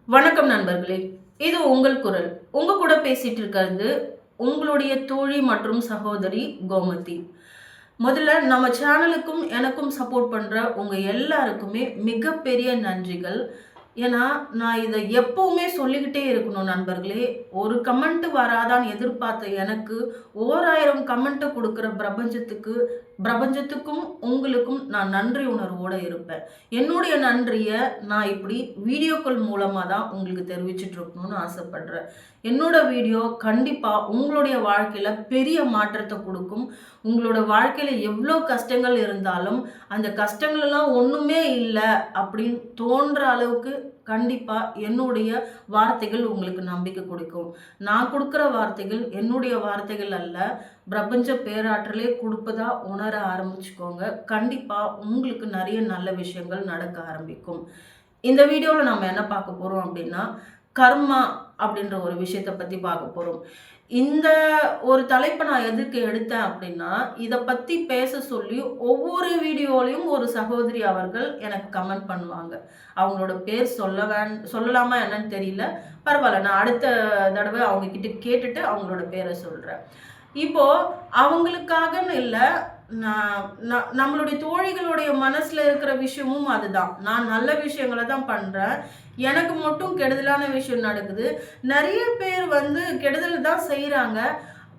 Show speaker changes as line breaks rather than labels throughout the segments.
வணக்கம் நண்பர்களே. இது உங்கள் குரல். உங்க கூட பேசிட்டு இருக்கிறது உங்களுடைய தோழி மற்றும் சகோதரி கோமதி. முதல்ல நம்ம சேனலுக்கும் எனக்கும் சப்போர்ட் பண்ற உங்க எல்லாருக்குமே மிகப்பெரிய நன்றிகள். ஏன்னா, நான் இத எப்பவுமே சொல்லிக்கிட்டே இருக்கணும் நண்பர்களே. ஒரு கமெண்ட் வராதான்னு எதிர்பார்த்த எனக்கு, ஓராயிரம் கமெண்ட்ட குடுக்குற பிரபஞ்சத்துக்கும் உங்களுக்கும் நான் நன்றி உணர்வோட இருப்பேன். என்னுடைய நன்றிய நான் இப்படி வீடியோக்கள் மூலமா தான் உங்களுக்கு தெரிவிச்சுட்டு இருக்கணும்னு ஆசைப்படுறேன். என்னோட வீடியோ கண்டிப்பா உங்களுடைய வாழ்க்கையில பெரிய மாற்றத்த குடுக்கும். உங்களோட வாழ்க்கையில எவ்ளோ கஷ்டங்கள் இருந்தாலும், அந்த கஷ்டங்கள் எல்லாம் ஒண்ணுமே இல்ல அப்படின்னு தோன்ற அளவுக்கு கண்டிப்பா என்னுடைய வார்த்தைகள் உங்களுக்கு நம்பிக்கை குடுக்கும். நான் குடுக்குற வார்த்தைகள் என்னுடைய வார்த்தைகள் அல்ல. பிரபஞ்ச பேராற்றலே குடுப்பதா உணர ஆரம்பிச்சுக்கோங்க. கண்டிப்பா உங்களுக்கு நெறைய நல்ல விஷயங்கள் நடக்க ஆரம்பிக்கும். இந்த வீடியோல நாம என்ன பார்க்க போறோம் அப்படின்னா, கர்மா அப்படின்ற ஒரு விஷயத்த பத்தி பார்க்க போறோம். இந்த ஒரு தலைப்ப நான் எதுக்கு எடுத்தேன் அப்படின்னா, இத பத்தி பேச சொல்லி ஒவ்வொரு வீடியோலயும் ஒரு சகோதரி அவர்கள் எனக்கு கமெண்ட் பண்ணுவாங்க. அவங்களோட பேர் சொல்லலாமா என்னன்னு தெரியல. பரவால்ல. நான் அடுத்த தடவ அவங்க கிட்ட கேட்டுட்டு அவங்களோட பேர சொல்றேன். இப்போ அவங்களுக்காகன்னு இல்ல, நான் நம்மளுடைய தோழிகளுடைய மனசுல இருக்கிற விஷயமும் அதுதான். நான் நல்ல விஷயங்கள தான் பண்றேன். எனக்கு மட்டும் கெடுதலான விஷயம் நடக்குது. நெறைய பேர் வந்து கெடுதல் தான் செய்றாங்க.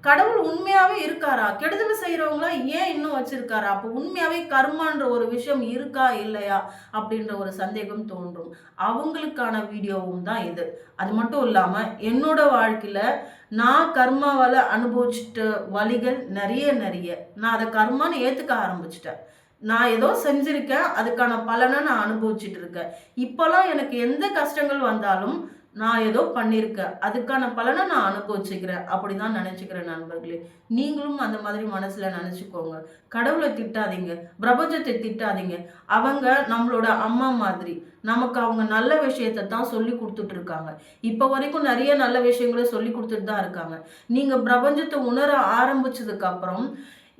கடவுள் உண்மையாவே இருக்காரா? கெடுதல் செய்றவங்கலாம் ஏன் இன்னும் வச்சிருக்காரா? அப்போ உண்மையாவே கர்மான்ற ஒரு விஷயம் இருக்கா? இல்லையா? அப்படின்ற ஒரு சந்தேகம் தோன்றும். அவங்களுக்கான வீடியோவும் தான் இது. அது மட்டும் இல்லாம என்னோட வாழ்க்கையில நான் கர்மாவால அனுபவிச்சுட்ட வலிகள் நெறைய. நான் அத கர்மான்னு ஏத்துக்க ஆரம்பிச்சுட்டேன். நான் ஏதோ செஞ்சிருக்கேன். அதுக்கான பலன நான் அனுபவிச்சுட்டு இருக்கேன். இப்பலாம் எனக்கு எந்த கஷ்டங்கள் வந்தாலும், நான் ஏதோ பண்ணியிருக்கேன். அதுக்கான பலன நான் அனுபவிச்சுக்கிறேன். அப்படிதான் நெனச்சுக்கிறேன் நண்பர்களே. நீங்களும் அந்த மாதிரி மனசுல நெனச்சுக்கோங்க. கடவுள திட்டாதீங்க. பிரபஞ்சத்த திட்டாதீங்க. அவங்க நம்மளோட அம்மா மாதிரி. நமக்கு அவங்க நல்ல விஷயத்த தான் சொல்லிக் குடுத்துட்டு இருக்காங்க. இப்ப வரைக்கும் நெறைய நல்ல விஷயங்கள சொல்லிக் குடுத்துட்டு தான் இருக்காங்க. நீங்க பிரபஞ்சத்த உணர ஆரம்பிச்சதுக்கு அப்புறம்,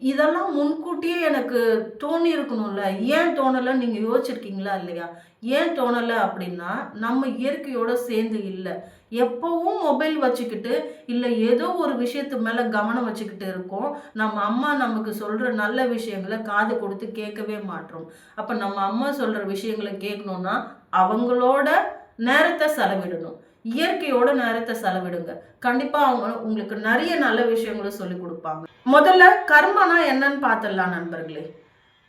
இதெல்லாம் முன்கூட்டியே எனக்கு தோணியிருக்கணும்ல. ஏன் தோணலன்னு நீங்க யோசிச்சிருக்கீங்களா இல்லையா? ஏன் தோணல அப்படின்னா, நம்ம இயற்கையோட சேர்ந்து இல்ல. எப்பவும் மொபைல் வச்சுக்கிட்டு, இல்ல ஏதோ ஒரு விஷயத்து மேல கவனம் வச்சுக்கிட்டு இருக்கோம். நம்ம அம்மா நமக்கு சொல்ற நல்ல விஷயங்கள காது கொடுத்து கேட்கவே மாட்றோம். அப்ப நம்ம அம்மா சொல்ற விஷயங்கள கேட்கணும்னா, அவங்களோட நேரத்த செலவிடணும். இயற்கையோட நேரத்த செலவிடுங்க. கண்டிப்பா அவங்க உங்களுக்கு நெறைய நல்ல விஷயங்கள சொல்லிக் குடுப்பாங்க. முதல்ல கர்மனா என்னன்னு பார்த்துடலாம் நண்பர்களே.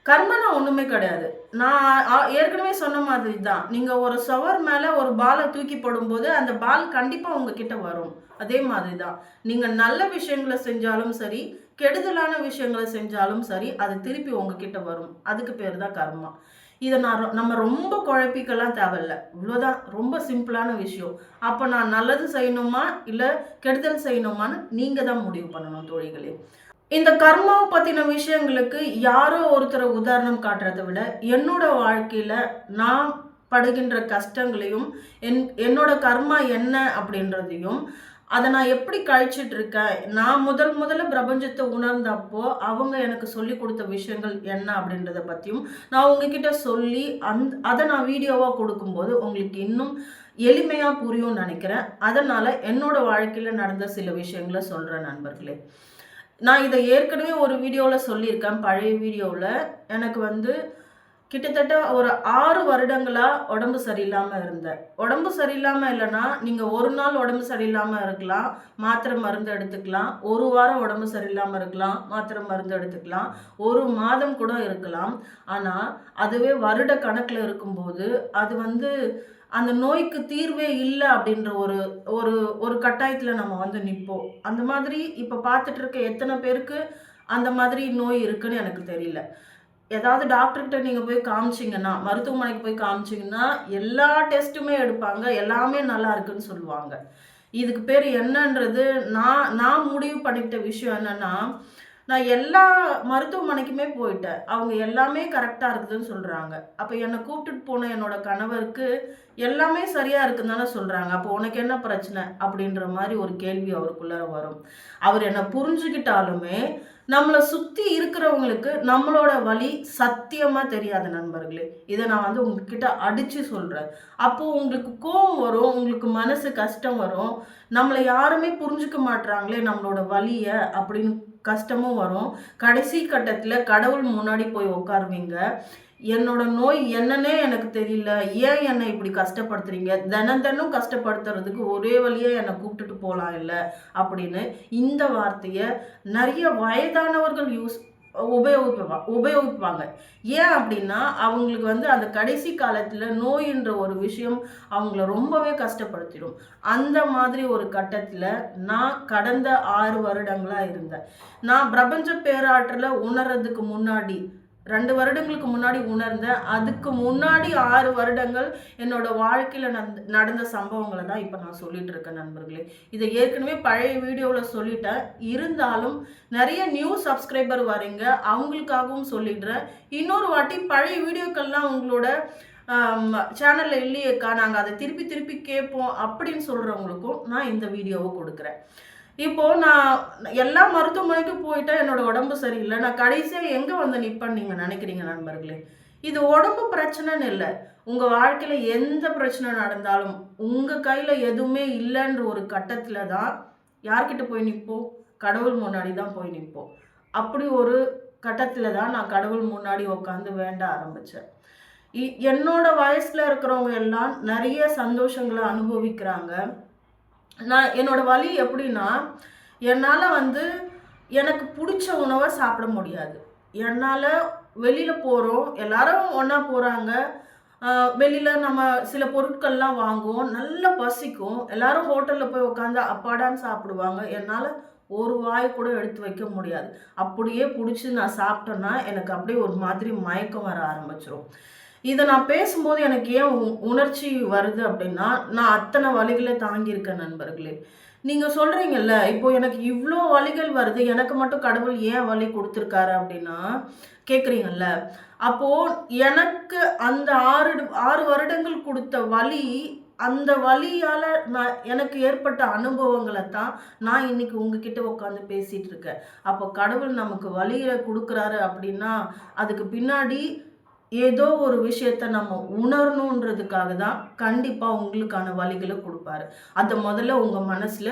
கர்மனா ஒண்ணுமே கிடையாது. நான் ஏற்கனவே சொன்ன மாதிரி தான். நீங்க ஒரு சுவர் மேல ஒரு பால தூக்கி போடும்போது, அந்த பால் கண்டிப்பா உங்ககிட்ட வரும். அதே மாதிரி தான். நீங்க நல்ல விஷயங்கள செஞ்சாலும் சரி, கெடுதலான விஷயங்கள செஞ்சாலும் சரி, அது திருப்பி உங்ககிட்ட வரும். அதுக்கு பேரு தான் கர்மா. இத நம்ம ரொம்ப குழப்பிக்கலாம் தேவையில்ல. இவ்வளோதான் ரொம்ப சிம்பிளான விஷயம். அப்ப நான் நல்லது செய்யணுமா? இல்ல கெடுதல் செய்யணுமான்னு நீங்க தான் முடிவு பண்ணணும் தோழிகளே. இந்த கர்மாவ பத்தின விஷயங்களுக்கு யாரோ ஒருத்தர உதாரணம் காட்டுறத விட, என்னோட வாழ்க்கையில நான் படுகின்ற கஷ்டங்களையும், என்னோட கர்மா என்ன அப்படின்றதையும், அத நான் எப்படி கழிச்சிட்டு இருக்கேன். நான் முதல்ல பிரபஞ்சத்த உணர்ந்தப்போ, அவங்க எனக்கு சொல்லிக் குடுத்த விஷயங்கள் என்ன அப்படின்றத பத்தியும், நான் உங்ககிட்ட சொல்லி, அத நான் வீடியோவா குடுக்கும்போது, உங்களுக்கு இன்னும் எளிமையா புரியும்னு நெனைக்கிறேன். அதனால என்னோட வாழ்க்கையில நடந்த சில விஷயங்கள சொல்றேன் நண்பர்களே. நான் இத ஏற்கனவே ஒரு வீடியோல சொல்லியிருக்கேன். பழைய வீடியோல. எனக்கு வந்து கிட்டத்தட்ட ஒரு 6 வருடங்களா உடம்பு சரியில்லாம இருந்தேன். உடம்பு சரியில்லாம இல்லன்னா, நீங்க 1 நாள் உடம்பு சரியில்லாம இருக்கலாம். மாத்திரை மருந்து எடுத்துக்கலாம். 1 வாரம் உடம்பு சரியில்லாம இருக்கலாம். மாத்திரை மருந்து எடுத்துக்கலாம். 1 மாதம் கூட இருக்கலாம். ஆனா, அதுவே வருட கணக்குல இருக்கும்போது, அது வந்து அந்த நோய்க்கு தீர்வே இல்ல அப்படின்ற ஒரு ஒரு ஒரு கட்டாயத்துல நம்ம வந்து நிப்போம். அந்த மாதிரி இப்ப பார்த்துட்டு இருக்க எத்தன பேருக்கு அந்த மாதிரி நோய் இருக்குன்னு எனக்கு தெரியல. ஏதாவது டாக்டர்கிட்ட நீங்க போய் காமிச்சீங்கன்னா, மருத்துவமனைக்கு போய் காமிச்சீங்கன்னா, எல்லா டெஸ்ட்டுமே எடுப்பாங்க. எல்லாமே நல்லா இருக்குன்னு சொல்லுவாங்க. இதுக்கு பேரு என்னன்றது நான் நான் முடிவு பண்ணிக்கிட்ட விஷயம் என்னன்னா, நான் எல்லா மருத்துவமனைக்குமே போயிட்டேன். அவங்க எல்லாமே கரெக்ட்டா இருக்குதுன்னு சொல்றாங்க. அப்ப என்ன கூப்பிட்டுட்டு போன என்னோட கணவருக்கு எல்லாமே சரியா இருக்குன்னு தானே சொல்றாங்க. அப்போ உனக்கு என்ன பிரச்சனை? அப்படின்ற மாரி ஒரு கேள்வி அவருக்குள்ளார வரும். அவர் என்ன புரிஞ்சுக்கிட்டாலுமே, நம்மள சுத்தி இருக்கிறவங்களுக்கு நம்மளோட வலி சத்தியமா தெரியாது நண்பர்களே. இத நான் வந்து உங்ககிட்ட அடிச்சு சொல்றேன். அப்போ உங்களுக்கு கோவம் வரும், உங்களுக்கு மனசு கஷ்டம் வரும். நம்மள யாருமே புரிஞ்சுக்க மாட்றாங்களே நம்மளோட வலிய அப்படின்னு கஷ்டமும் வரும். கடைசி கட்டத்துல கடவுள் முன்னாடி போய் உட்காருவீங்க. என்னோட நோய் என்னன்னே எனக்கு தெரியல. ஏன் என்னை இப்படி கஷ்டப்படுத்துறீங்க? தினம் தினம் கஷ்டப்படுத்துறதுக்கு ஒரே வழியா என்னை கூப்பிட்டுட்டு போலாம் இல்ல அப்படின்னு இந்த வார்த்தைய நெறைய வயதானவர்கள் உபயோகிப்பாங்க. ஏன் அப்படின்னா, அவங்களுக்கு வந்து அந்த கடைசி காலத்துல நோயின்ற ஒரு விஷயம் அவங்கள ரொம்பவே கஷ்டப்படுத்திடும். அந்த மாதிரி ஒரு கட்டத்துல நான் கடந்த 6 வருடங்களா இருந்தேன். நான் பிரபஞ்ச பேராற்றல உணர்றதுக்கு முன்னாடி 2 வருடங்களுக்கு முன்னாடி உணர்ந்தேன். அதுக்கு முன்னாடி 6 வருடங்கள் என்னோட வாழ்க்கையில நடந்த சம்பவங்கள தான் இப்ப நான் சொல்லிட்டு இருக்கேன் நண்பர்களே. இத ஏற்கனவே பழைய வீடியோல சொல்லிட்டேன். இருந்தாலும் நெறைய நியூ சப்ஸ்கிரைபர் வரீங்க. அவங்களுக்காகவும் சொல்லிடுறேன். இன்னொரு வாட்டி பழைய வீடியோக்கள்லாம் உங்களோட சேனல்ல இல்லையேக்கா, நாங்க அத திருப்பி திருப்பி கேட்போம் அப்படின்னு சொல்றவங்களுக்கும் நான் இந்த வீடியோவ கொடுக்குறேன். இப்போ நான் எல்லா மருத்துவமனைக்கும் போயிட்டேன். என்னோட உடம்பு சரியில்ல. நான் கடைசியா எங்க வந்து நிப்பேன்னு நீங்க நினைக்கிறீங்க நண்பர்களே? இது உடம்பு பிரச்சனைன்னு இல்ல. உங்க வாழ்க்கையில எந்த பிரச்சனை நடந்தாலும், உங்க கையில எதுவுமே இல்லன்ற ஒரு கட்டத்துல தான் யார்கிட்ட போய் நிப்போம்? கடவுள் முன்னாடி தான் போய் நிப்போம். அப்படி ஒரு கட்டத்துல தான் நான் கடவுள் முன்னாடி உட்காந்து வேண்ட ஆரம்பிச்சேன். என்னோட வயசுல இருக்கிறவங்க எல்லாம் நெறைய சந்தோஷங்கள அனுபவிக்கிறாங்க. நான் என்னோட வலி எப்படின்னா, என்னால வந்து எனக்கு புடிச்ச உணவ சாப்பிட முடியாது. என்னால வெளியில போறோம், எல்லாரும் ஒண்ணா போறாங்க. வெளியில நம்ம சில பொருட்கள்லாம் வாங்குவோம். நல்லா பசிக்கும். எல்லாரும் ஹோட்டல்ல போய் உட்காந்து அப்பாடான்னு சாப்பிடுவாங்க. என்னால ஒரு வாய் கூட எடுத்து வைக்க முடியாது. அப்படியே புடிச்சு நான் சாப்பிட்டேன்னா, எனக்கு அப்படியே ஒரு மாதிரி மயக்கம் வர ஆரம்பிச்சுரும். இத நான் பேசும்போது எனக்கு ஏன் உணர்ச்சி வருது அப்படின்னா, நான் அத்தன வலிகள தாங்கியிருக்கேன் நண்பர்களே. நீங்க சொல்றீங்கல்ல, இப்போ எனக்கு இவ்ளோ வலிகள் வருது. எனக்கு மட்டும் கடவுள் ஏன் வலி குடுத்துருக்காரு அப்படின்னா, கேட்குறீங்கல்ல. அப்போ எனக்கு அந்த 6 வருடங்கள் குடுத்த வலி, அந்த வலியால எனக்கு ஏற்பட்ட அனுபவங்கள தான் நான் இன்னைக்கு உங்ககிட்ட உட்காந்து பேசிட்டு இருக்கேன். அப்போ கடவுள் நமக்கு வலிய குடுக்குறாரு அப்படின்னா, அதுக்கு பின்னாடி ஏதோ ஒரு விஷயத்த நம்ம உணரணுன்றதுக்காக தான் கண்டிப்பா உங்களுக்கான வழிகள குடுப்பாரு. அத முதல்ல உங்க மனசுல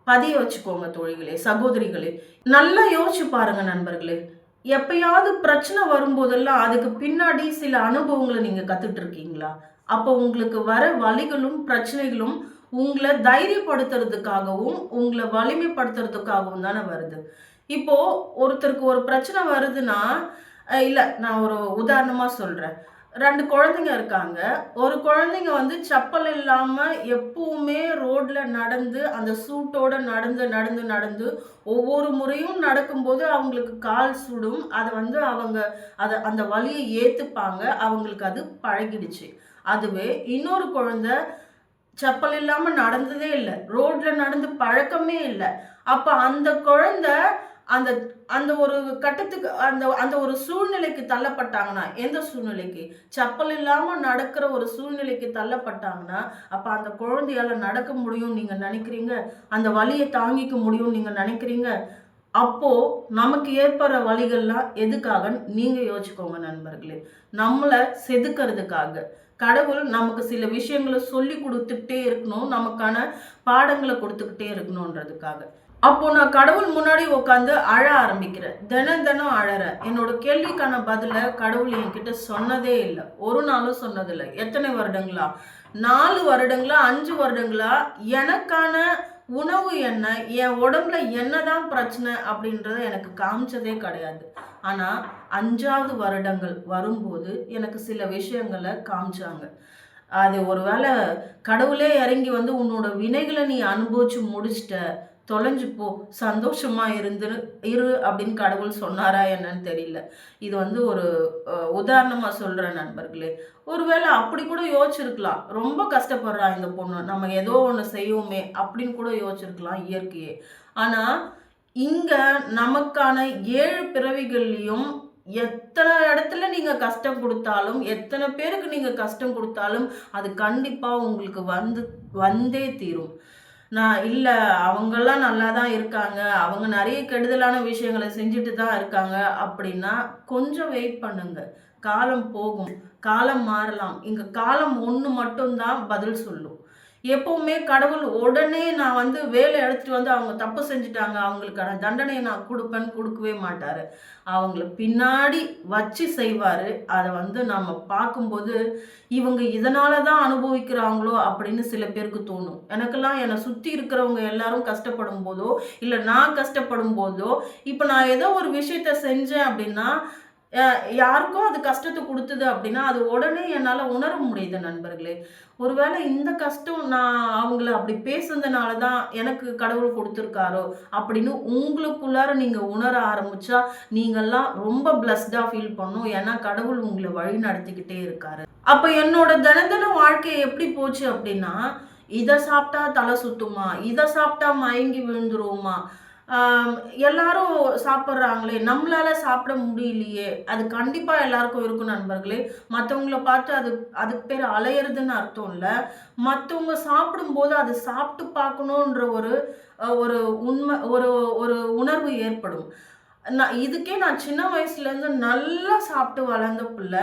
பதிய வச்சுக்கோங்க தோழிகளே, சகோதரிகளே. நல்லா யோசிச்சு பாருங்க நண்பர்களே. எப்பயாவது பிரச்சனை வரும்போதெல்லாம் அதுக்கு பின்னாடி சில அனுபவங்கள நீங்க கத்துட்டு இருக்கீங்களா? அப்போ உங்களுக்கு வர வலிகளும், பிரச்சனைகளும் உங்கள தைரியப்படுத்துறதுக்காகவும், உங்கள வலிமைப்படுத்துறதுக்காகவும் தானே வருது. இப்போ ஒருத்தருக்கு ஒரு பிரச்சனை வருதுன்னா, இல்ல நான் ஒரு உதாரணமா சொல்றேன். 2 குழந்தைங்க இருக்காங்க. ஒரு குழந்தைங்க வந்து செப்பல் இல்லாம எப்பவுமே ரோட்ல நடந்து, அந்த சூட்டோட நடந்து ஒவ்வொரு முறையும் நடக்கும்போது அவங்களுக்கு கால் சுடும். அத வந்து அவங்க அந்த வலிய ஏத்துப்பாங்க. அவங்களுக்கு அது பழகிடுச்சு. அதுவே இன்னொரு குழந்தை செப்பல் இல்லாம நடந்ததே இல்ல. ரோட்ல நடந்து பழக்கமே இல்ல. அப்ப அந்த குழந்தை அந்த அந்த ஒரு கட்டத்துக்கு அந்த அந்த ஒரு சூழ்நிலைக்கு தள்ளப்பட்டாங்கன்னா, எந்த சூழ்நிலைக்கு? செப்பல் இல்லாம நடக்கிற ஒரு சூழ்நிலைக்கு தள்ளப்பட்டாங்கன்னா, அப்ப அந்த குழந்தையால நடக்க முடியும்னு நீங்க நினைக்கிறீங்க? அந்த வலிய தாங்கிக்க முடியும்னு நீங்க நினைக்கிறீங்க? அப்போ நமக்கு ஏற்படுற வலிகள்லாம் எதுக்காகன்னு நீங்க யோசிச்சுக்கோங்க நண்பர்களே. நம்மள செதுக்கிறதுக்காக. கடவுள் நமக்கு சில விஷயங்கள சொல்லிக் குடுத்துக்கிட்டே இருக்கணும். நமக்கான பாடங்கள குடுத்துக்கிட்டே இருக்கணுன்றதுக்காக. அப்போ நான் கடவுள் முன்னாடி உட்காந்து அழ ஆரம்பிக்கிறேன். தினம் அழறேன். என்னோட கேள்விக்கான பதில கடவுள் என்கிட்ட சொன்னதே இல்ல. ஒரு நாளும் சொன்னதில்ல. எத்தனை வருடங்களா? 4 வருடங்களா, 5 வருடங்களா எனக்கான உணவு என்ன? என் உடம்புல என்னதான் பிரச்சனை அப்படின்றத எனக்கு காமிச்சதே கிடையாது. ஆனா 5வது வருடங்கள் வரும்போது எனக்கு சில விஷயங்கள காமிச்சாங்க. அது ஒருவேளை கடவுளே இறங்கி வந்து உன்னோட வினைகள நீ அனுபவிச்சு முடிச்சுட்ட. தொலைஞ்சு போ, சந்தோஷமா இரு அப்படின்னு கடவுள் சொன்னாரா என்னன்னு தெரியல. இது வந்து ஒரு உதாரணமா சொல்றேன் நண்பர்களே. ஒருவேளை அப்படி கூட யோசிச்சிருக்கலாம். ரொம்ப கஷ்டப்படுறா இந்த பொண்ணு. நம்ம ஏதோ ஒண்ணு செய்வோமே அப்படின்னு கூட யோசிச்சிருக்கலாம் இயற்கையே. ஆனா இங்க நமக்கான 7 பிறவிகள்லயும் எத்தனை இடத்துல நீங்க கஷ்டம் குடுத்தாலும், எத்தனை பேருக்கு நீங்க கஷ்டம் குடுத்தாலும், அது கண்டிப்பா உங்களுக்கு வந்தே தீரும். நான் இல்ல அவங்கலாம் நல்லா தான் இருக்காங்க. அவங்க நெறைய கெடுதலான விஷயங்கள செஞ்சுட்டு தான் இருக்காங்க அப்படின்னா, கொஞ்சம் வெயிட் பண்ணுங்க. காலம் போகும். காலம் மாறலாம். இங்க காலம் ஒண்ணு மட்டும் தான் பதில் சொல்லும். எப்பவுமே கடவுள் உடனே நான் வேலை எடுத்துட்டு அவங்க தப்பு செஞ்சுட்டாங்க. அவங்களுக்கான தண்டனைய நான் குடுப்பேன்னு குடுக்கவே மாட்டாரு. அவங்கள பின்னாடி வச்சு செய்வாரு. அத நம்ம பார்க்கும்போது, இவங்க இதனால தான் அனுபவிக்கிறாங்களோ அப்படின்னு சில பேருக்கு தோணும். எனக்கெல்லாம் என்ன சுத்தி இருக்கிறவங்க எல்லாரும் கஷ்டப்படும்போதோ, இல்ல நான் கஷ்டப்படும்போதோ, இப்ப நான் ஏதோ ஒரு விஷயத்த செஞ்சேன் அப்படின்னா, அ யாருக்கோ அது கஷ்டத்த குடுத்தது அப்படின்னா, அது உடனே என்னால உணர முடியுது நண்பர்களே. ஒருவேளை இந்த கஷ்டம் நான் அவங்கள அப்படி பேசுனதுனால தான் எனக்கு கடவுள் குடுத்துருக்காரோ! அப்படின்னு உங்களுக்குள்ளார நீங்க உணர ஆரம்பிச்சா, நீங்கலாம் ரொம்ப பிளஸ்டா ஃபீல் பண்ணணும். ஏன்னா கடவுள் உங்கள வழி நடத்திக்கிட்டே இருக்காரு. அப்ப என்னோட தின வாழ்க்கை எப்படி போச்சு அப்படின்னா, இத சாப்பிட்டா தலை சுத்துமா? இத சாப்பிட்டா மயங்கி விழுந்துருவோமா? ஆம், எல்லாரும் சாப்பிடுறாங்களே! நம்மளால சாப்பிட முடியலையே! அது கண்டிப்பா எல்லாருக்கும் இருக்கும் நண்பர்களே! மத்தவங்கள பார்த்து அதுக்கு பேரு அலையறதுன்னு அர்த்தம் இல்ல. மத்தவங்க சாப்பிடும்போது அத சாப்பிட்டு பார்க்கணுன்ற ஒரு உண்மை ஒரு ஒரு உணர்வு ஏற்படும். நான் சின்ன வயசுலேருந்து நல்லா சாப்பிட்டு வளர்ந்த புள்ள.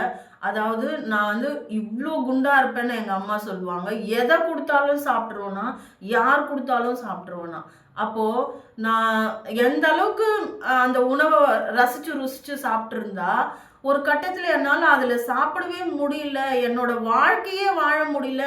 அதாவது நான் இவ்ளோ குண்டா இருப்பேன்னு எங்க அம்மா சொல்லுவாங்க. எத குடுத்தாலும் சாப்பிட்டுருவேனா, யார் குடுத்தாலும் சாப்பிட்டுருவேனா. அப்போ நான் எந்த அளவுக்கு அந்த உணவ ரசிச்சு, ருசிச்சு சாப்பிட்டுருந்தா, ஒரு கட்டத்தில என்னால அதில சாப்பிடவே முடியல. என்னோட வாழ்க்கையே வாழ முடியல.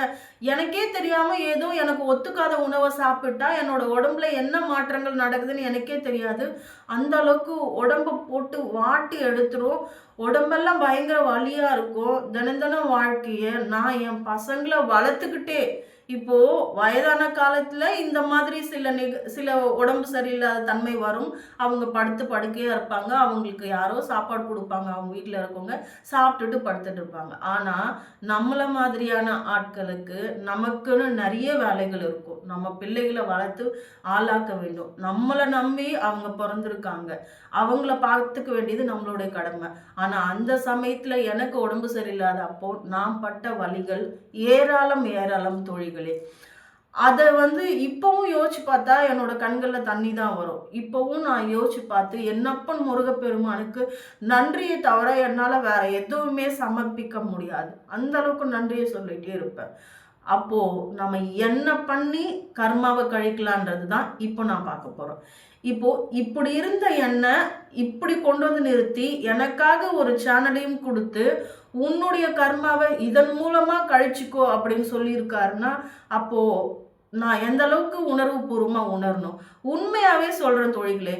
எனக்கே தெரியாம ஏதோ எனக்கு ஒத்துக்காத உணவ சாப்பிட்டா, என்னோட உடம்புல என்ன மாற்றங்கள் நடக்குதுன்னு எனக்கே தெரியாது. அந்த அளவுக்கு உடம்ப போட்டு வாட்டி எடுத்துரும். உடம்பெல்லாம் பயங்கர வலியா இருக்கும். தினம் வாழ்க்கைய நான் என் பசங்கள வளர்த்துக்கிட்டே இப்போ வயதான காலத்துல இந்த மாதிரி சில உடம்பு சரியில்லாத தன்மை வரும். அவங்க படுத்து படுக்கையா இருப்பாங்க. அவங்களுக்கு யாரோ சாப்பாடு குடுப்பாங்க. அவங்க வீட்ல இருக்கவங்க. சாப்பிட்டுட்டு படுத்துட்டு இருப்பாங்க. ஆனா, நம்மள மாதிரியான ஆட்களுக்கு நமக்குன்னு நெறைய வேலைகள் இருக்கும். நம்ம பிள்ளைகள வளர்த்து ஆளாக்க வேண்டும். நம்மள நம்பி அவங்க பொறந்திருக்காங்க. அவங்கள பார்த்துக்க வேண்டியது நம்மளுடைய கடமை. ஆனா, அந்த சமயத்துல எனக்கு உடம்பு சரியில்லாத அப்போ நான் பட்ட வலிகள் ஏராளம் ஏராளம் தோழிகளே. அத இப்பவும் யோசிச்சு பார்த்தா என்னோட கண்கள்ல தண்ணி தான் வரும். இப்பவும் நான் யோசிச்சு பார்த்து என்னப்பன் முருகப்பெருமானுக்கு நன்றிய தவிர என்னால வேற எதுவுமே சமர்ப்பிக்க முடியாது. அந்த அளவுக்கு நன்றிய சொல்லிட்டே இருப்பேன். அப்போ நம்ம என்ன பண்ணி கர்மாவ கழிக்கலான்றது தான் இப்போ நான் பார்க்க போறோம். இப்போ இப்படி இருந்த என்ன இப்படி கொண்டு நிறுத்தி எனக்காக ஒரு சேனலையும் குடுத்து, உன்னுடைய கர்மாவ இதன் மூலமா கழிச்சுக்கோ அப்படின்னு சொல்லியிருக்காருன்னா, அப்போ நான் எந்த அளவுக்கு உணர்வுபூர்வமா உணரணும். உண்மையாவே சொல்றேன் தோழிகளே.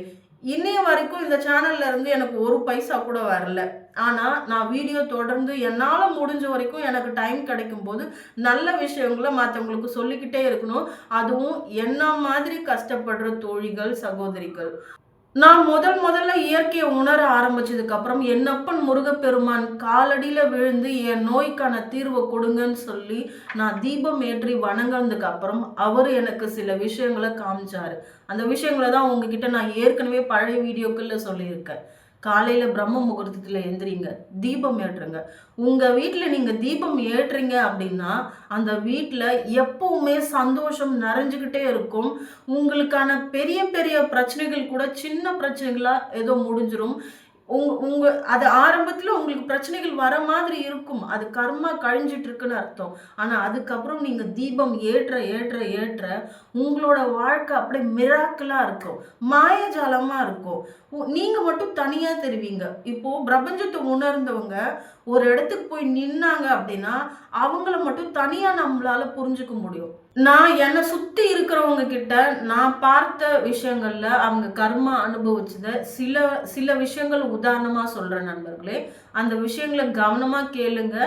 இன்னைய வரைக்கும் இந்த சேனல்ல இருந்து எனக்கு ஒரு பைசா கூட வரல. ஆனா, நான் வீடியோ தொடர்ந்து என்னால முடிஞ்ச வரைக்கும் எனக்கு டைம் கிடைக்கும்போது, நல்ல விஷயங்கள மத்தவங்களுக்கு சொல்லிக்கிட்டே இருக்கணும். அதுவும் என்ன மாதிரி கஷ்டப்படுற தோழிகள், சகோதரிகள். நான் முதல்ல இயற்கைய உணர ஆரம்பிச்சதுக்கப்புறம், என்னப்பன் முருகப்பெருமான் காலடியில விழுந்து என் நோய்க்கான தீர்வ கொடுங்கன்னு சொல்லி, நான் தீபம் ஏற்றி வணங்குனதுக்கு அப்புறம், அவரு எனக்கு சில விஷயங்கள காமிச்சாரு. அந்த விஷயங்கள தான் உங்ககிட்ட நான் ஏற்கனவே பழைய வீடியோக்கள்ல சொல்லியிருக்கேன். காலையில பிரம்ம முகூர்த்தத்துல எந்திரிங்க. தீபம் ஏற்றுங்க. உங்க வீட்ல நீங்க தீபம் ஏற்றுறீங்க அப்படின்னா, அந்த வீட்ல எப்பவுமே சந்தோஷம் நிறைஞ்சுகிட்டே இருக்கும். உங்களுக்கான பெரிய பெரிய பிரச்சனைகள் கூட சின்ன பிரச்சனைகளா ஏதோ முடிஞ்சிரும். உங்க உங்க அது ஆரம்பத்துல உங்களுக்கு பிரச்சனைகள் வர மாதிரி இருக்கும். அது கர்மா கழிஞ்சிட்டு இருக்குன்னு அர்த்தம். ஆனா அதுக்கப்புறம் நீங்க தீபம் ஏற்ற உங்களோட வாழ்க்கை அப்படியே மிராக்கிளா இருக்கும். மாயஜாலமா இருக்கும். நீங்க மட்டும் தனியா தெரிவீங்க. இப்போ பிரபஞ்சத்தை உணர்ந்தவங்க ஒரு இடத்துக்கு போய் நின்னாங்க அப்படின்னா, அவங்கள மட்டும் தனியா நம்மளால புரிஞ்சுக்க முடியும். நான் என்னை சுத்தி இருக்கிறவங்க கிட்ட நான் பார்த்த விஷயங்கள்ல அவங்க கர்மா அனுபவிச்சத சில சில விஷயங்கள் உதாரணமா சொல்றேன் நண்பர்களே. அந்த விஷயங்கள கவனமா கேளுங்க.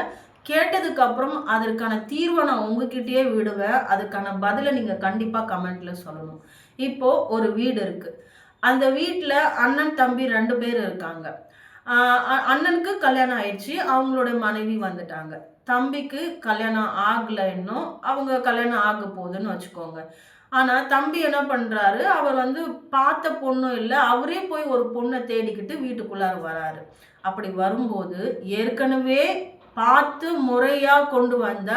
கேட்டதுக்கு அப்புறம் அதற்கான தீர்வ நான் உங்ககிட்டயே விடுவேன். அதுக்கான பதில நீங்க கண்டிப்பா கமெண்ட்ல சொல்லணும். இப்போ ஒரு வீடு இருக்கு. அந்த வீட்ல அண்ணன், தம்பி 2 பேர் இருக்காங்க. அண்ணனுக்கு கல்யாணம் ஆயிடுச்சு. அவங்களோட மனைவி வந்துட்டாங்க. தம்பிக்கு கல்யாணம் ஆகல இன்னும். அவங்க கல்யாணம் ஆக போகுதுன்னு வச்சுக்கோங்க. ஆனா தம்பி என்ன பண்றாரு, அவர் வந்து பார்த்த பொண்ணும் இல்ல. அவரே போய் ஒரு பொண்ண தேடிக்கிட்டு வீட்டுக்குள்ளார வராரு. அப்படி வரும்போது ஏற்கனவே பார்த்து முறையா கொண்டு வந்த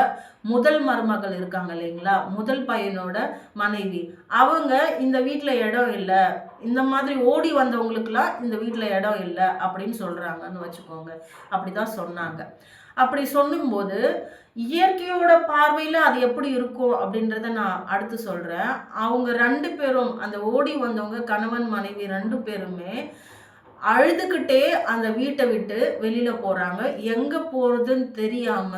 முதல் மருமகள் இருக்காங்க இல்லைங்களா? முதல் பையனோட மனைவி. அவங்க இந்த வீட்ல இடம் இல்ல. இந்த மாதிரி ஓடி வந்தவங்களுக்கெல்லாம் இந்த வீட்ல இடம் இல்ல அப்படின்னு சொல்றாங்கன்னு வச்சுக்கோங்க. அப்படிதான் சொன்னாங்க. அப்படி சொல்லும்போது இயற்கையோட பார்வையில அது எப்படி இருக்கும் அப்படின்றத நான் அடுத்து சொல்றேன். அவங்க 2 பேரும் அந்த ஓடி வந்தவங்க கணவன், மனைவி 2 பேருமே அழுதுகிட்டே அந்த வீட்ட விட்டு வெளியில போறாங்க. எங்க போறதுன்னு தெரியாம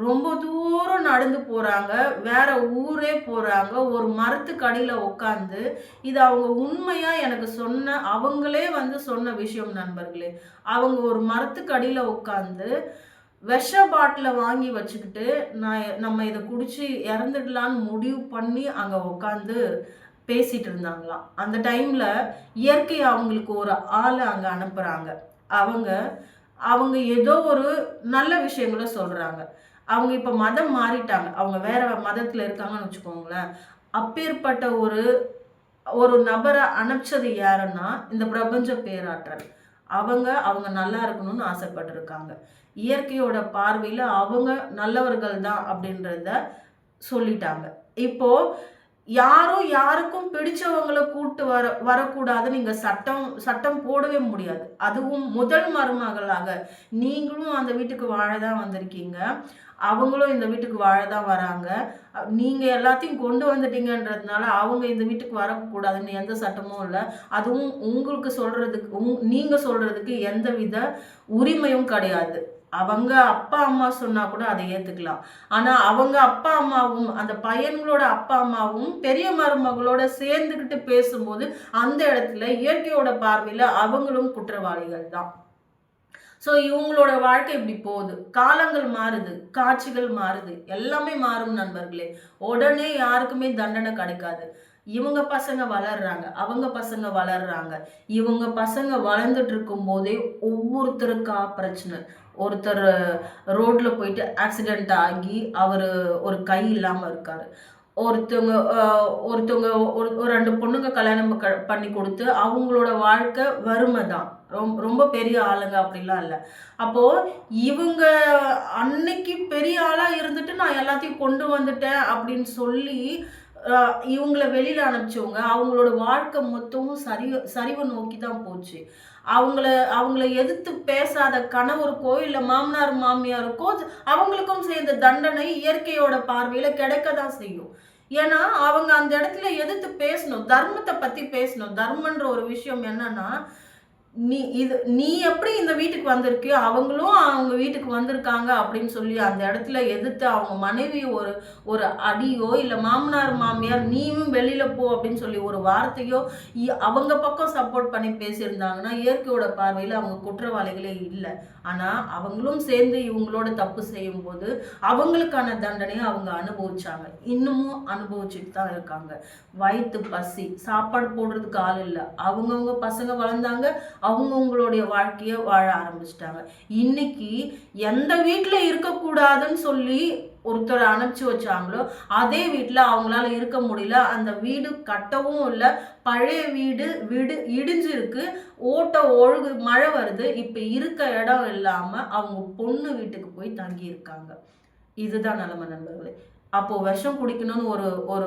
ரொம்ப தூரம் நடந்து போறாங்க. வேற ஊரே போறாங்க. ஒரு மரத்துக்கு அடியில உட்கார்ந்து இது அவங்க உண்மையா எனக்கு சொன்ன அவங்களே வந்து சொன்ன விஷயம் நண்பர்களே. அவங்க ஒரு மரத்துக்கு அடியில உட்கார்ந்து விஷ பாட்டில வாங்கி வச்சுக்கிட்டு, நம்ம இத குடிச்சு இறந்துடலான்னு முடிவு பண்ணி அங்க உட்காந்து பேசிட்டு இருந்தாங்களாம். அந்த டைம்ல இயற்கை அவங்களுக்கு ஒரு ஆள அங்க அனுப்புறாங்க. அவங்க அவங்க ஏதோ ஒரு நல்ல விஷயங்கள சொல்றாங்க. அவங்க இப்ப மதம் மாறிட்டாங்க. அவங்க வேற மதத்துல இருக்காங்கன்னு வச்சுக்கோங்களேன். அப்பேற்பட்ட ஒரு ஒரு நபர அனுப்பிச்சது யாருன்னா, இந்த பிரபஞ்ச பேராற்றல். அவங்க நல்லா இருக்கணும்னு ஆசைப்பட்டுருக்காங்க. இயற்கையோட பார்வையில அவங்க நல்லவர்கள் தான் அப்படின்றத சொல்லிட்டாங்க. இப்போ யாரும் யாருக்கும் பிடிச்சவங்கள கூட்டு வரக்கூடாதுன்னு இங்க சட்டம் போடவே முடியாது. அதுவும் முதல் மருமகளாக நீங்களும் அந்த வீட்டுக்கு வாழ தான் வந்திருக்கீங்க. அவங்களும் இந்த வீட்டுக்கு வாழ தான் வராங்க. நீங்க எல்லாத்தையும் கொண்டு வந்துட்டீங்கன்றதுனால அவங்க இந்த வீட்டுக்கு வரக்கூடாதுன்னு எந்த சட்டமும் இல்ல. அதுவும் உங்களுக்கு சொல்றதுக்கு நீங்க சொல்றதுக்கு எந்தவித உரிமையும் கிடையாது. அவங்க அப்பா, அம்மா சொன்னா கூட அதை ஏத்துக்கலாம். ஆனா அவங்க அப்பா, அம்மாவும் அந்த பையன்களோட அப்பா, அம்மாவும் பெரிய மருமகளோட சேர்ந்துக்கிட்டு பேசும்போது அந்த இடத்துல இயற்கையோட பார்வையில அவங்களும் குற்றவாளிகள் தான். ஸோ இவங்களோட வாழ்க்கை இப்படி போகுது. காலங்கள் மாறுது, காட்சிகள் மாறுது, எல்லாமே மாறும் நண்பர்களே. உடனே யாருக்குமே தண்டனை கிடைக்காது. இவங்க பசங்க வளர்றாங்க, அவங்க பசங்க வளர்றாங்க. இவங்க பசங்க வளர்ந்துட்டு இருக்கும் போதே ஒவ்வொருத்தருக்கா பிரச்சனை. ஒருத்தர் ரோட்ல போயிட்டு ஆக்சிடென்ட் ஆகி அவரு ஒரு கை இல்லாம இருக்காரு. ஒருத்தவங்க ஒருத்தவங்க ஒரு ஒரு 2 பொண்ணுங்க கல்யாணம் பண்ணி கொடுத்து அவங்களோட வாழ்க்கை வறுமை தான். ரொம்ப பெரிய ஆளுங்க அப்படிலாம் இல்ல. அப்போ இவங்க அன்னைக்கு பெரிய ஆளா இருந்துட்டு நான் எல்லாத்தையும் கொண்டு வந்துட்டேன் அப்படின்னு சொல்லி இவங்கள வெளியில அனுப்பிச்சவங்க அவங்களோட வாழ்க்கை மொத்தமும் சரிவை நோக்கி தான் போச்சு. அவங்கள அவங்கள எதிர்த்து பேசாத கணவருக்கோ இல்ல மாமனார் மாமியாருக்கோ அவங்களுக்கும் சேர்ந்த தண்டனை இயற்கையோட பார்வையில கிடைக்க தான் செய்யும். ஏன்னா அவங்க அந்த இடத்துல எதிர்த்து பேசணும், தர்மத்தை பத்தி பேசணும். தர்மன்ற ஒரு விஷயம் என்னன்னா, நீ எப்படி இந்த வீட்டுக்கு வந்திருக்கியோ அவங்களும் அவங்க வீட்டுக்கு வந்திருக்காங்க அப்படின்னு சொல்லி அந்த இடத்துல எதிர்த்து அவங்க மனைவி ஒரு ஒரு அடியோ இல்ல மாமனார் மாமியார் நீயும் வெளியில போ அப்படின்னு சொல்லி ஒரு வார்த்தையோ அவங்க பக்கம் சப்போர்ட் பண்ணி பேசியிருந்தாங்கன்னா இயற்கையோட பார்வையில அவங்க குற்றவாளிகளே இல்லை. ஆனா அவங்களும் சேர்ந்து இவங்களோட தப்பு செய்யும் போது அவங்களுக்கான தண்டனையை அவங்க அனுபவிச்சாங்க, இன்னமும் அனுபவிச்சுட்டு தான் இருக்காங்க. வயிற்று பசி, சாப்பாடு போடுறதுக்கு ஆள் இல்லை, அவங்கவுங்க பசங்க வளர்ந்தாங்க, அவங்கவுங்களுடைய வாழ்க்கைய வாழ ஆரம்பிச்சிட்டாங்க. இன்னைக்கு எந்த வீட்டுல இருக்கக்கூடாதுன்னு சொல்லி ஒருத்தர் அனுப்பிச்சு வச்சாங்களோ அதே வீட்டுல அவங்களால இருக்க முடியல. அந்த வீடு கட்டவும் இல்லை, பழைய வீடு இடிஞ்சிருக்கு, ஒழுகு, மழை வருது. இப்ப இருக்க இடம் இல்லாம அவங்க பொண்ணு வீட்டுக்கு போய் தங்கி இருக்காங்க. இதுதான் நிலைமை நண்பர்களே. அப்போ விஷம் குடிக்கணும்னு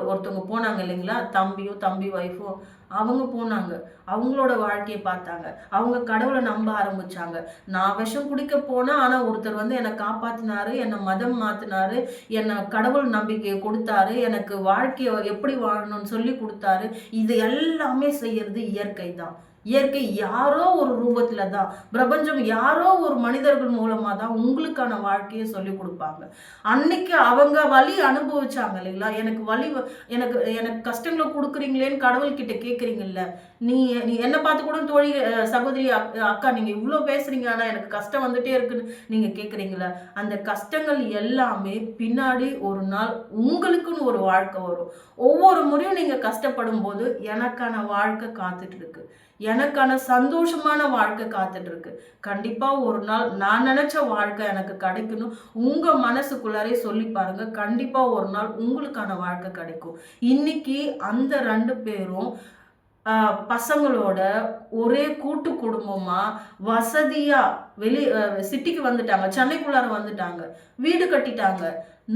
ஒருத்தவங்க போனாங்க இல்லைங்களா, தம்பியும் தம்பி ஒய்ஃபும். அவங்க போனாங்க, அவங்களோட வாழ்க்கையை பார்த்தாங்க, அவங்க கடவுளை நம்ப ஆரம்பிச்சாங்க. நான் விஷம் குடிக்க போனா ஆனா ஒருத்தர் வந்து என்னை காப்பாத்தினாரு, என்னை மதம் மாத்தினாரு, என்னை கடவுள் நம்பிக்கையை கொடுத்தாரு, எனக்கு வாழ்க்கையை எப்படி வாழணும்னு சொல்லி கொடுத்தாரு. இது எல்லாமே செய்யறது இயற்கை தான். இயற்கை யாரோ ஒரு ரூபத்துல தான், பிரபஞ்சம் யாரோ ஒரு மனிதர்கள் மூலமா தான் உங்களுக்கான வாழ்க்கையை சொல்லி கொடுப்பாங்க. அன்னைக்கு அவங்க வலி அனுபவிச்சாங்க இல்லைங்களா, எனக்கு வலி எனக்கு எனக்கு கஷ்டங்களை கொடுக்குறீங்களேன்னு கடவுள்கிட்ட கேட்குறீங்கல்ல. நீ நீ என்னை பார்த்து கூட தோழி சகோதரி அக்கா நீங்க இவ்வளோ பேசுறீங்க ஆனா எனக்கு கஷ்டம் வந்துட்டே இருக்குன்னு நீங்க கேட்குறீங்களா, அந்த கஷ்டங்கள் எல்லாமே பின்னாடி ஒரு நாள் உங்களுக்குன்னு ஒரு வாழ்க்கை வரும். ஒவ்வொரு முறையும் நீங்க கஷ்டப்படும் போது எனக்கான வாழ்க்கை காத்துட்டு இருக்கு, எனக்கான சந்தோஷமான வாழ்க்கை காத்துட்டு இருக்கு. கண்டிப்பா ஒரு நாள் நான் நினைச்ச வாழ்க்கை எனக்கு கிடைக்கணும். உங்க மனசுக்குள்ளாரே சொல்லி பாருங்க. கண்டிப்பா ஒரு நாள் உங்களுக்கான வாழ்க்கை கிடைக்கும். இன்னைக்கு அந்த 2 பேரும் பசங்களோட ஒரே கூட்டு குடும்பமா வசதியா சிட்டிக்கு வந்துட்டாங்க. சென்னைக்குள்ளார வந்துட்டாங்க. வீடு கட்டிட்டாங்க.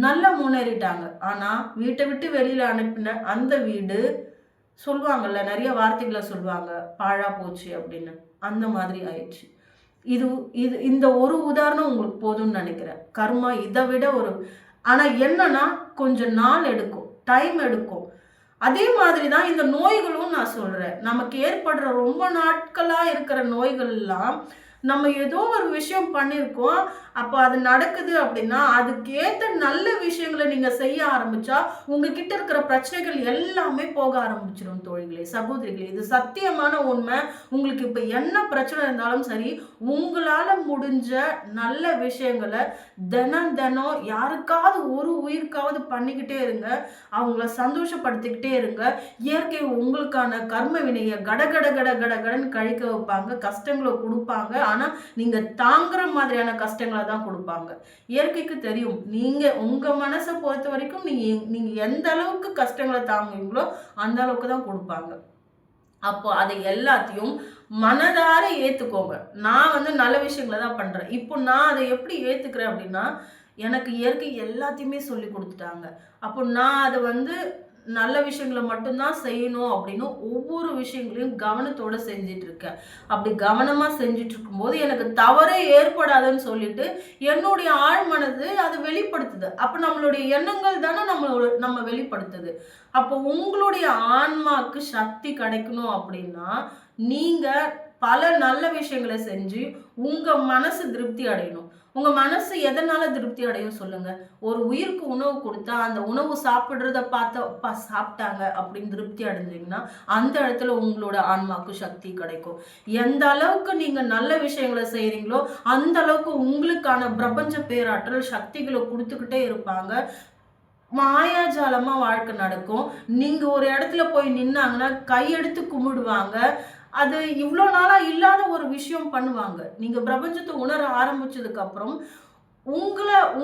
நல்லா முன்னேறிட்டாங்க. ஆனா வீட்டை விட்டு வெளியில அனுப்பின அந்த வீடு சொல்லுவாங்கல்ல, நிறைய வார்த்தைகளை சொல்லுவாங்க, பாழா போச்சு அப்படின்னு. அந்த மாதிரி ஆயிடுச்சு. இது இது இந்த ஒரு உதாரணம் உங்களுக்கு போதும்னு நினைக்கிறேன். கர்மா இதை விட ஆனா என்னன்னா கொஞ்சம் நாள் எடுக்கும், டைம் எடுக்கும். அதே மாதிரி தான் இந்த நோய்களும் நான் சொல்றேன். நமக்கு ஏற்படுற ரொம்ப நாட்களா இருக்கிற நோய்கள்லாம் நம்ம ஏதோ ஒரு விஷயம் பண்ணியிருக்கோம். அப்போ அது நடக்குது அப்படின்னா அதுக்கேற்ற நல்ல விஷயங்களை நீங்க செய்ய ஆரம்பிச்சா உங்ககிட்ட இருக்கிற பிரச்சனைகள் எல்லாமே போக ஆரம்பிச்சிடும். தோழிகளே, சகோதரிகளே, இது சத்தியமான உண்மை. உங்களுக்கு இப்போ என்ன பிரச்சனை இருந்தாலும் சரி, உங்களால முடிஞ்ச நல்ல விஷயங்களை தினம் தினம் யாருக்காவது ஒரு உயிருக்காவது பண்ணிக்கிட்டே இருங்க. அவங்கள சந்தோஷப்படுத்திக்கிட்டே இருங்க. இயற்கை உங்களுக்கான கர்ம வினையை கடகட கட கடன்னு கழிக்க வைப்பாங்க, கஷ்டங்களை கொடுப்பாங்க. ஆனா நீங்க தாங்குற மாதிரியான கஷ்டங்களை தான் கொடுப்பாங்க. இயற்கைக்கு தெரியும் நீங்க உங்க மனசை பொறுத்த வரைக்கும் நீங்க எந்த அளவுக்கு கஷ்டங்களை தாங்குவீங்களோ அந்த அளவுக்கு தான் கொடுப்பாங்க. அப்போ அதை எல்லாத்தையும் மனதார ஏத்துக்கோங்க. நான் நல்ல விஷயங்களை தான் பண்றேன். இப்போ நான் அதை எப்படி ஏத்துக்கிறேன் அப்படின்னா, எனக்கு இயற்கை எல்லாத்தையுமே சொல்லி கொடுத்துட்டாங்க. அப்போ நான் அதை நல்ல விஷயங்களை மட்டும்தான் செய்யணும் அப்படின்னு ஒவ்வொரு விஷயங்களையும் கவனத்தோட செஞ்சிட்டு இருக்கேன். அப்படி கவனமா செஞ்சுட்டு இருக்கும்போது எனக்கு தவறே ஏற்படாதுன்னு சொல்லிட்டு என்னுடைய ஆழ்மனது அதை வெளிப்படுத்துது. அப்போ நம்மளுடைய எண்ணங்கள் தானே நம்ம வெளிப்படுத்துது. அப்போ உங்களுடைய ஆன்மாக்கு சக்தி கிடைக்கணும் அப்படின்னா நீங்க பல நல்ல விஷயங்களை செஞ்சு உங்க மனசு திருப்தி அடையணும். உங்க மனசு எதனால திருப்தி அடையும் சொல்லுங்க? ஒரு உயிருக்கு உணவு கொடுத்தா அந்த உணவு சாப்பிடுறத பார்த்து சாப்பிட்டாங்க அப்படின்னு திருப்தி அடைஞ்சிங்கன்னா அந்த இடத்துல உங்களோட ஆன்மாக்கு சக்தி கிடைக்கும். எந்த அளவுக்கு நீங்க நல்ல விஷயங்களை செய்யறீங்களோ அந்த அளவுக்கு உங்களுக்கான பிரபஞ்ச பேராற்றல் சக்திகளை கொடுத்துக்கிட்டே இருப்பாங்க. மாயாஜாலமா வாழ்க்கை நடக்கும். நீங்க ஒரு இடத்துல போய் நின்னாங்கன்னா கையெடுத்து கும்பிடுவாங்க. அது இவ்வளோ நாளா இல்லாத ஒரு விஷயம் பண்ணுவாங்க. நீங்க பிரபஞ்சத்தை உணர ஆரம்பிச்சதுக்கு அப்புறம்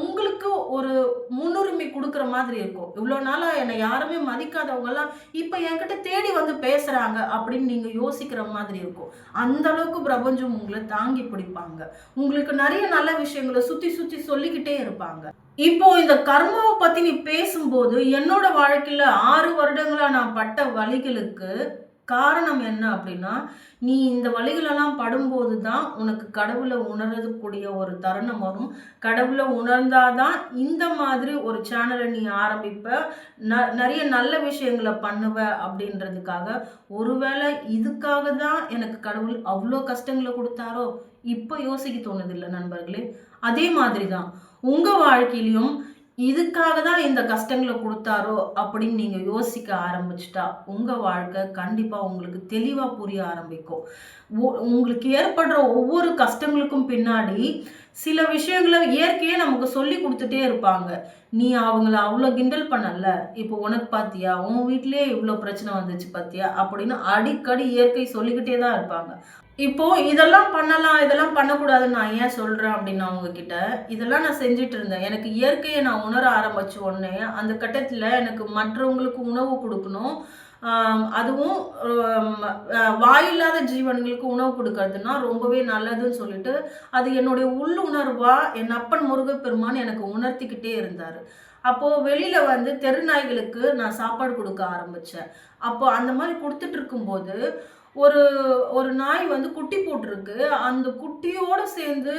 உங்களுக்கு ஒரு முன்னுரிமை கொடுக்குற மாதிரி இருக்கும். இவ்வளோ நாளா என்னை யாருமே மதிக்காதவங்கலாம் இப்போ என்கிட்ட தேடி வந்து பேசுறாங்க அப்படின்னு நீங்க யோசிக்கிற மாதிரி இருக்கும். அந்த அளவுக்கு பிரபஞ்சம் உங்களை தாங்கி பிடிப்பாங்க. உங்களுக்கு நிறைய நல்ல விஷயங்களை சுத்தி சுத்தி சொல்லிக்கிட்டே இருப்பாங்க. இப்போ இந்த கர்மாவை பத்தி நீ பேசும்போது என்னோட வாழ்க்கையில 6 வருடங்களா நான் பட்ட வலிகளுக்கு காரணம் என்ன அப்படின்னா, நீ இந்த வலிகளெல்லாம் படும்போது தான் உனக்கு கடவுளை உணரக்கூடிய ஒரு தருணம் வரும். கடவுளை உணர்ந்தாதான் இந்த மாதிரி ஒரு சேனலை நீ ஆரம்பிப்ப, நிறைய நல்ல விஷயங்களை பண்ணுவ அப்படின்றதுக்காக. ஒருவேளை இதுக்காக தான் எனக்கு கடவுள் அவ்வளோ கஷ்டங்களை கொடுத்தாரோ இப்போ யோசிக்க தோணுதில்லை நண்பர்களே. அதே மாதிரி தான் உங்க வாழ்க்கையிலையும் இதுக்காக தான் இந்த கஷ்டங்களை கொடுத்தாரோ அப்படின்னு நீங்க யோசிக்க ஆரம்பிச்சிட்டா உங்க வாழ்க்கை கண்டிப்பா உங்களுக்கு தெளிவா புரிய ஆரம்பிக்கும். உங்களுக்கு ஏற்படுற ஒவ்வொரு கஷ்டங்களுக்கும் பின்னாடி சில விஷயங்களை இயற்கையே நமக்கு சொல்லி கொடுத்துட்டே இருப்பாங்க. நீ அவங்கள அவ்வளோ கிண்டல் பண்ணல, இப்போ உனக்கு பாத்தியா, உன் வீட்லயே இவ்வளோ பிரச்சனை வந்துச்சு பாத்தியா அப்படின்னு அடிக்கடி இயற்கை சொல்லிக்கிட்டே தான் இருப்பாங்க. இப்போ இதெல்லாம் பண்ணலாம், இதெல்லாம் பண்ணக்கூடாதுன்னு நான் ஏன் சொல்றேன் அப்படின்னா உங்ககிட்ட, இதெல்லாம் நான் செஞ்சுட்டு இருந்தேன். எனக்கு இயற்கையை நான் உணர ஆரம்பிச்ச உடனே அந்த கட்டத்துல எனக்கு மற்றவங்களுக்கு உணவு கொடுக்கணும். அதுவும் வாயில்லாத ஜீவன்களுக்கு உணவு கொடுக்கறதுனா ரொம்பவே நல்லதுன்னு சொல்லிட்டு அது என்னுடைய உள்ளுணர்வா என் அப்பன் முருகப்பெருமான் எனக்கு உணர்த்திக்கிட்டே இருந்தாரு. அப்போ வெளியில தெரு நாய்களுக்கு நான் சாப்பாடு கொடுக்க ஆரம்பிச்சேன். அப்போ அந்த மாதிரி கொடுத்துட்டு இருக்கும்போது ஒரு ஒரு நாய் குட்டி போட்டிருக்கு. அந்த குட்டியோட சேர்ந்து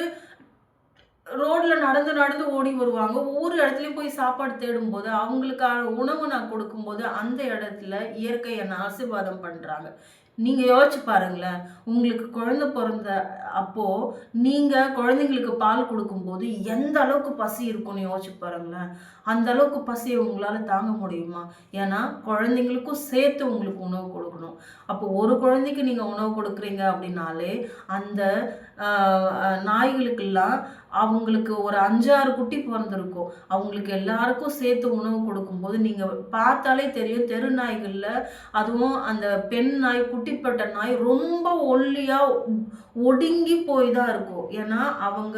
ரோட்ல நடந்து நடந்து ஓடி வருவாங்க. ஒவ்வொரு இடத்துலயும் போய் சாப்பாடு தேடும்போது, அவங்களுக்கான உணவு நான் கொடுக்கும்போது, அந்த இடத்துல இயற்கை என்ன ஆசீர்வாதம் பண்றாங்க. நீங்க யோசிச்சு பாருங்களேன். உங்களுக்கு குழந்தை பிறந்த அப்போ நீங்க குழந்தைங்களுக்கு பால் கொடுக்கும்போது எந்த அளவுக்கு பசி இருக்கும்னு யோசிச்சு பாருங்களேன். அந்த அளவுக்கு பசியை உங்களால தாங்க முடியுமா? ஏன்னா குழந்தைங்களுக்கும் சேர்த்து உங்களுக்கு உணவு கொடுக்கணும். அப்போ ஒரு குழந்தைக்கு நீங்க உணவு கொடுக்குறீங்க அப்படின்னாலே அந்த நாய்களுக்கெல்லாம் அவங்களுக்கு ஒரு 5, 6 குட்டி பிறந்திருக்கும். அவங்களுக்கு எல்லாருக்கும் சேர்த்து உணவு கொடுக்கும்போது நீங்க பார்த்தாலே தெரியும், தெரு நாய்கள்ல அதுவும் அந்த பெண் நாய், குட்டிப்பட்ட நாய் ரொம்ப ஒல்லியா ஒடுங்கி போய் தான் இருக்கும். ஏன்னா அவங்க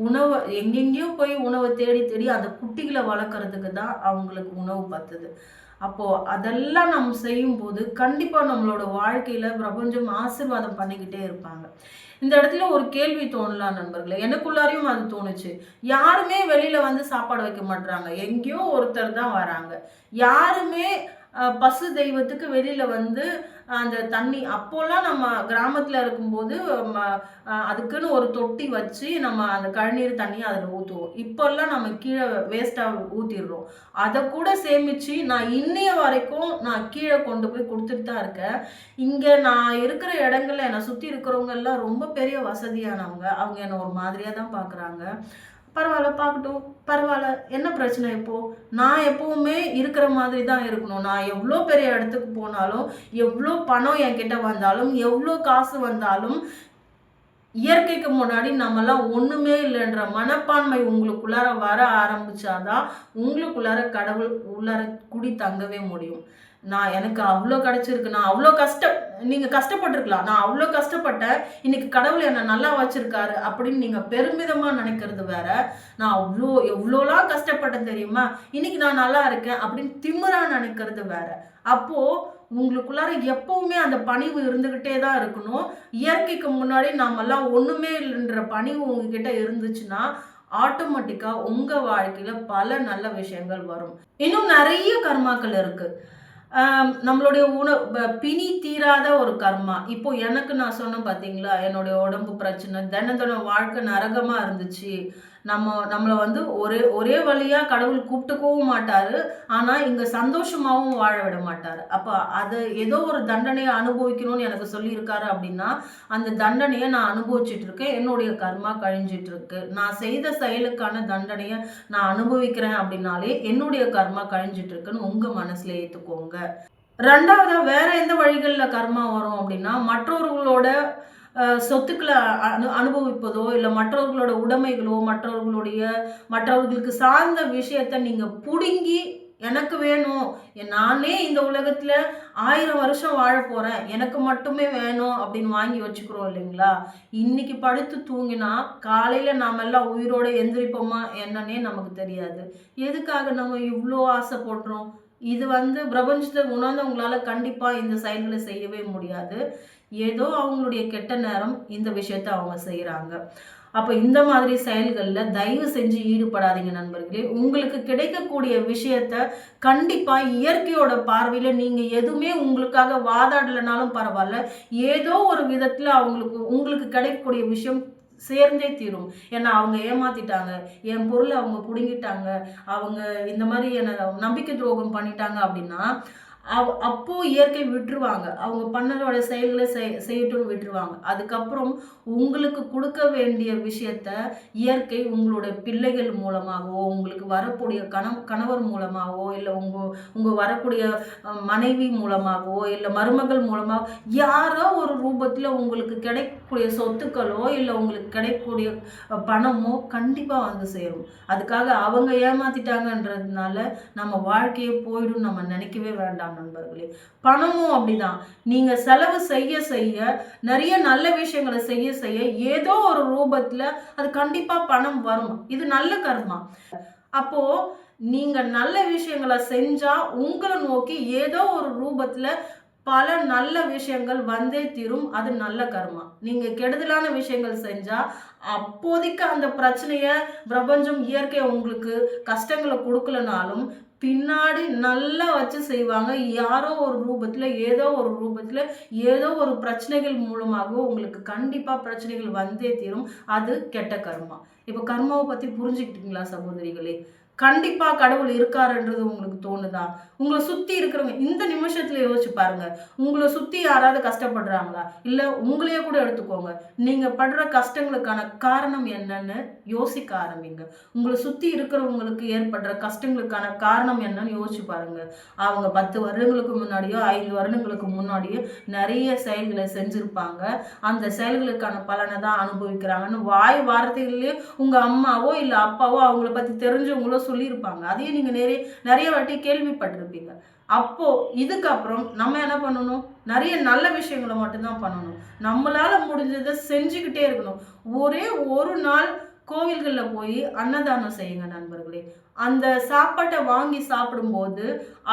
உணவை எங்கெங்கேயோ போய் உணவை தேடி தேடி அந்த குட்டிகளை வளர்க்குறதுக்கு தான் அவங்களுக்கு உணவு பத்துது. அப்போ அதெல்லாம் நம்ம செய்யும்போது கண்டிப்பா நம்மளோட வாழ்க்கையில பிரபஞ்சம் ஆசீர்வாதம் பண்ணிக்கிட்டே இருப்பாங்க. இந்த இடத்துல ஒரு கேள்வி தோணலாம் நண்பர்களே. எனக்குள்ளாரையும் அது தோணுச்சு. யாருமே வெளியில வந்து சாப்பாடு வைக்க மாட்றாங்க. எங்கேயோ ஒருத்தர் தான் வராங்க. யாருமே பசு தெய்வத்துக்கு வெளியில வந்து அந்த தண்ணி அப்போலாம் நம்ம கிராமத்துல இருக்கும்போது ம அதுக்குன்னு ஒரு தொட்டி வச்சு நம்ம அந்த கழிநீர் தண்ணிய அதில ஊத்துவோம். இப்போலாம் நம்ம கீழ வேஸ்ட்டா ஊத்திர்றோம். அத கூட சேமிச்சு நான் இன்னைய வரைக்கும் நான் கீழ கொண்டு போய் குடுத்துட்டு தான் இருக்கேன். இங்க நான் இருக்கிற இடங்கள்ல என்ன சுத்தி இருக்கிறவங்க எல்லாம் ரொம்ப பெரிய வசதியானவங்க. அவங்க என்ன ஒரு மாதிரியா தான் பார்க்குறாங்க. பரவால்ல பார்க்கட்டும். பரவால்ல. என்ன பிரச்சனை இப்போ? நான் எப்பவுமே இருக்கிற மாதிரி தான் இருக்கணும். நான் எவ்ளோ பெரிய இடத்துக்கு போனாலும், எவ்ளோ பணம் என்கிட்ட வந்தாலும், எவ்ளோ காசு வந்தாலும், இயற்கைக்கு முன்னாடி நம்மலாம் ஒண்ணுமே இல்லன்ற மனப்பான்மை உங்களுக்குள்ளார வர ஆரம்பிச்சா தான், உங்களுக்குள்ளார கடவுள் உள்ளார குடி தங்கவே முடியும். எனக்கு அவ்ளோ கிடைச்சிருக்கு. நான் அவ்ளோ நீங்க கஷ்டப்பட்டுருக்கலாம். நான் அவ்ளோ கஷ்டப்பட்டேன். இன்னைக்கு கடவுள் என்ன நல்லா வச்சிருக்காரு அப்படின்னு நீங்க பெருமிதமா நினைக்கிறது வேற. நான் எவ்ளோலாம் கஷ்டப்பட்டேன் தெரியுமா? இன்னைக்கு நான் நல்லா இருக்கேன் அப்படின்னு திமிரா நினைக்கிறது வேற. அப்போ உங்களுக்குள்ளார எப்பவுமே அந்த பணிவு இருந்துகிட்டே தான் இருக்கணும். இயற்கைக்கு முன்னாடி நாமெல்லாம் ஒண்ணுமே இல்லைன்ற பணிவு உங்ககிட்ட இருந்துச்சுன்னா, ஆட்டோமேட்டிக்கா உங்க வாழ்க்கையில பல நல்ல விஷயங்கள் வரும். இன்னும் நிறைய கர்மாக்கள் இருக்கு. நம்மளுடைய பிணி தீராத ஒரு கர்மா. இப்போ எனக்கு நான் சொன்னேன் பார்த்தீங்களா? என்னுடைய உடம்பு பிரச்சனை, தினம் தினம் வாழ்க்கை நரகமா இருந்துச்சு. நம்மள வந்து ஒரே ஒரே வழியா கடவுள் கூப்பிட்டுக்கவும் மாட்டாரு. ஆனா, இங்க சந்தோஷமாவும் வாழ விட மாட்டாரு. அப்ப அது ஏதோ ஒரு தண்டனைய அனுபவிக்கணும்னு எனக்கு சொல்லியிருக்காரு அப்படின்னா, அந்த தண்டனைய நான் அனுபவிச்சுட்டு இருக்கேன். என்னுடைய கர்மா கழிஞ்சிட்டு இருக்கு. நான் செய்த செயலுக்கான தண்டனைய நான் அனுபவிக்கிறேன் அப்படின்னாலே, என்னுடைய கர்மா கழிஞ்சிட்டு இருக்குன்னு உங்க மனசுல ஏத்துக்கோங்க. 2வதா வேற எந்த வழிகள்ல கர்மா வரும் அப்படின்னா, மற்றவர்களோட சொத்துக்கள அனுபவிப்பதோ, இல்ல மற்றவர்களோட உடைமைகளோ, மற்றவர்களுக்கு சார்ந்த விஷயத்த நீங்க புடுங்கி, எனக்கு வேணும். நானே இந்த உலகத்துல 1000 வருஷம் வாழப் போறேன். எனக்கு மட்டுமே வேணும் அப்படின்னு வாங்கி வச்சுக்கிறோம் இல்லைங்களா? இன்னைக்கு படுத்து தூங்கினா, காலையில நாமெல்லாம் உயிரோட எந்திரிப்போமா என்னன்னே நமக்கு தெரியாது. எதுக்காக நம்ம இவ்ளோ ஆசைப்படுறோம்? இது வந்து பிரபஞ்சத்த உணர்ந்தவங்களால கண்டிப்பா இந்த செயல்கள செய்யவே முடியாது. ஏதோ அவங்களுடைய கெட்ட நேரம் இந்த விஷயத்த அவங்க செய்றாங்க. அப்ப இந்த மாதிரி செயல்கள்ல தயவு செஞ்சு ஈடுபடாதீங்க நண்பர்களே. உங்களுக்கு கிடைக்கக்கூடிய விஷயத்த கண்டிப்பா இயற்கையோட பார்வையில நீங்க எதுவுமே உங்களுக்காக வாதாடலனாலும் பரவால்ல. ஏதோ ஒரு விதத்துல உங்களுக்கு கிடைக்கக்கூடிய விஷயம் சேர்ந்தே தீரும். ஏன்னா அவங்க ஏமாத்திட்டாங்க. என் பொருள அவங்க புடுங்கிட்டாங்க. அவங்க இந்த மாரி என்ன நம்பிக்கை துரோகம் பண்ணிட்டாங்க அப்படின்னா, அப்போ இயற்கை விட்டுருவாங்க. அவங்க பண்ணதோட செயல்கள செய்யட்டும்னு விட்டுருவாங்க. அதுக்கப்புறம் உங்களுக்கு குடுக்க வேண்டிய விஷயத்த இயற்கை உங்களுடைய பிள்ளைகள் மூலமாகவோ, உங்களுக்கு வரக்கூடிய கணவர் மூலமாகவோ, இல்ல உங்க உங்க வரக்கூடிய மனைவி மூலமாகவோ, இல்ல மருமகள் மூலமா யாரோ ஒரு ரூபத்துல உங்களுக்கு கிடைக்கக்கூடிய சொத்துக்களோ, இல்ல உங்களுக்கு கிடைக்கக்கூடிய பணமோ கண்டிப்பா வந்து சேரும். அதுக்காக அவங்க ஏமாத்திட்டாங்கன்றதுனால நம்ம வாழ்க்கையே போயிடும்னு நம்ம நினைக்கவே வேண்டாம் நண்பர்களே. பணமும் அப்படிதான். நீங்க செலவு செய்ய செய்ய நிறைய நல்ல விஷயங்களை செய்ய செய்ய ஏதோ ஒரு ரூபத்துல அது கண்டிப்பா பணம் வரும். இது நல்ல கர்மா. அப்போ நீங்க நல்ல விஷயங்களை செஞ்சா உங்களை நோக்கி ஏதோ ஒரு ரூபத்துல பல நல்ல விஷயங்கள் வந்தே தீரும். அது நல்ல கர்மா. நீங்க கெடுதலான விஷயங்கள் செஞ்சா அப்போதைக்கு அந்த பிரச்சனைய பிரபஞ்சம் இயற்கை உங்களுக்கு கஷ்டங்களை கொடுக்கலனாலும் பின்னாடி நல்லா வச்சு செய்வாங்க. யாரோ ஒரு ரூபத்துல ஏதோ ஒரு பிரச்சனைகள் மூலமாக உங்களுக்கு கண்டிப்பா பிரச்சனைகள் வந்தே தீரும். அது கெட்ட கர்மா. இப்ப கர்மாவை பத்தி புரிஞ்சுக்கிட்டீங்களா சகோதரிகளே? கண்டிப்பா கடவுள் இருக்காருன்றது உங்களுக்கு தோணுதா? உங்கள சுத்தி இருக்கிறவங்க இந்த நிமிஷத்துல யோசிச்சு பாருங்க. உங்கள சுத்தி யாராவது கஷ்டப்படுறாங்களா? இல்ல உங்களையே கூட எடுத்துக்கோங்க. நீங்க படுற கஷ்டங்களுக்கான காரணம் என்னன்னு யோசிக்க ஆரம்பிங்க. உங்கள சுத்தி இருக்கிறவங்களுக்கு ஏற்படுற கஷ்டங்களுக்கான காரணம் என்னன்னு யோசிச்சு பாருங்க. அவங்க 10 வருடங்களுக்கு முன்னாடியோ, 5 வருடங்களுக்கு முன்னாடியோ நெறைய செயல்கள செஞ்சிருப்பாங்க. அந்த செயல்களுக்கான பலன தான் அனுபவிக்கிறாங்கன்னு வாய் வார்த்தைகள்லயே உங்க அம்மாவோ, இல்ல அப்பாவோ அவங்கள பத்தி தெரிஞ்சவங்களோ சொல்லியிருப்பாங்க. அதையும் நீங்க நெறைய வாட்டி கேள்விப்பட்டிருப்பீங்க. அப்போ இதுக்கப்புறம் நம்ம என்ன பண்ணணும்? நெறைய நல்ல விஷயங்கள மட்டும் தான் பண்ணணும். நம்மளால முடிஞ்சத செஞ்சுக்கிட்டே இருக்கணும். ஒரே ஒரு நாள் கோவில்கள்ல போய் அன்னதானம் செய்யுங்க நண்பர்களே. அந்த சாப்பாட்ட வாங்கி சாப்பிடும்போது,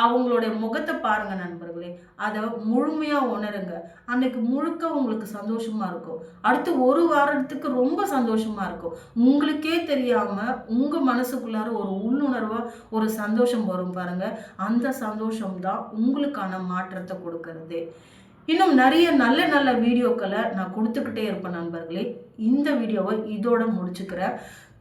அவங்களுடைய முகத்த பாருங்க நண்பர்களே. அத முழுமையா உணருங்க. அன்னைக்கு முழுக்க உங்களுக்கு சந்தோஷமா இருக்கும். அடுத்து 1 வாரத்துக்கு ரொம்ப சந்தோஷமா இருக்கும். உங்களுக்கே தெரியாம உங்க மனசுக்குள்ளார ஒரு உள்ளுணர்வா ஒரு சந்தோஷம் வரும் பாருங்க. அந்த சந்தோஷம் தான் உங்களுக்கான மாற்றத்த குடுக்கறதே. இன்னும் நெறைய நல்ல நல்ல வீடியோக்கள நான் குடுத்துக்கிட்டே இருப்பேன் நண்பர்களே. இந்த வீடியோவ இதோட முடிச்சுக்கிறேன்.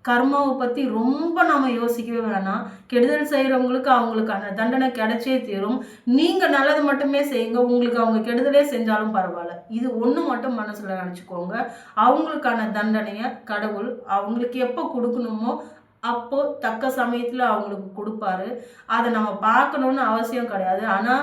கர்மாவ பத்தி ரொம்ப நாம யோசிக்கவே வேணாம். கெடுதல் செய்றவங்களுக்கு அவங்களுக்கான தண்டனை கிடைச்சே தீரும். நீங்க நல்லது மட்டுமே செய்யுங்க. உங்களுக்கு அவங்க கெடுதலே செஞ்சாலும் பரவால்ல. இது ஒண்ணு மட்டும் மனசுல நெனச்சுக்கோங்க. அவங்களுக்கான தண்டனைய கடவுள் அவங்களுக்கு எப்ப குடுக்கணுமோ, அப்போ தக்க சமயத்துல அவங்களுக்கு குடுப்பாரு. அத நம்ம பார்க்கணும்னு அவசியம் கிடையாது. ஆனா,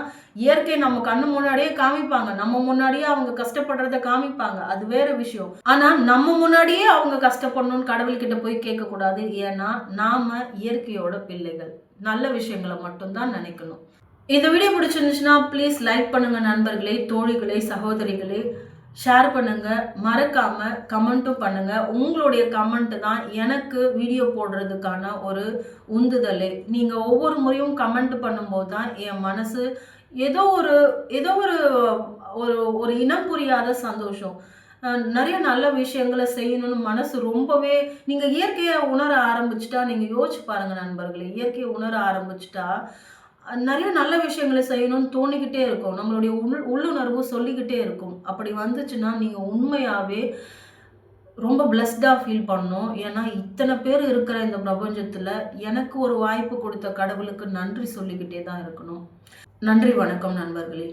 இயற்கை நம்ம கண்ணு முன்னாடியே காமிப்பாங்க. நம்ம முன்னாடியே அவங்க கஷ்டப்படுறத காமிப்பாங்க. அது வேற விஷயம். ஆனா, நம்ம முன்னாடியே அவங்க கஷ்டப்படணும்னு கடவுள்கிட்ட போய் கேட்கக்கூடாது. ஏன்னா, நாம இயற்கையோட பிள்ளைகள். நல்ல விஷயங்கள மட்டும் தான் நினைக்கணும். இந்த வீடியோ பிடிச்சிருந்துச்சுன்னா, ப்ளீஸ் லைக் பண்ணுங்க நண்பர்களே, தோழிகளே, சகோதரிகளே. ஷேர் பண்ணுங்க. மறக்காம கமெண்ட்டும் பண்ணுங்க. உங்களுடைய கமெண்ட் தான் எனக்கு வீடியோ போடுறதுக்கான ஒரு உந்துதலே. நீங்க ஒவ்வொரு முறையும் கமெண்ட் பண்ணும்போது தான் என் மனசு ஏதோ ஒரு ஏதோ ஒரு ஒரு ஒரு இனம் புரியாத சந்தோஷம். நெறைய நல்ல விஷயங்கள செய்யணும்னு மனசு ரொம்பவே நீங்க இயற்கைய உணர ஆரம்பிச்சுட்டா, நீங்க யோசிச்சு பாருங்க நண்பர்களே. இயற்கைய உணர ஆரம்பிச்சுட்டா, நெறைய நல்ல விஷயங்கள செய்யணும்னு தோணிக்கிட்டே இருக்கும். நம்மளுடைய உள்ளுணர்வு சொல்லிக்கிட்டே இருக்கும். அப்படி வந்துச்சுன்னா, நீங்க உண்மையாவே ரொம்ப பிளெஸ்டா ஃபீல் பண்ணணும். ஏன்னா, இத்தன பேர் இருக்கிற இந்த பிரபஞ்சத்துல, எனக்கு ஒரு வாய்ப்பு குடுத்த கடவுளுக்கு நன்றி சொல்லிக்கிட்டே தான் இருக்கணும். நன்றி, வணக்கம் நண்பர்களே.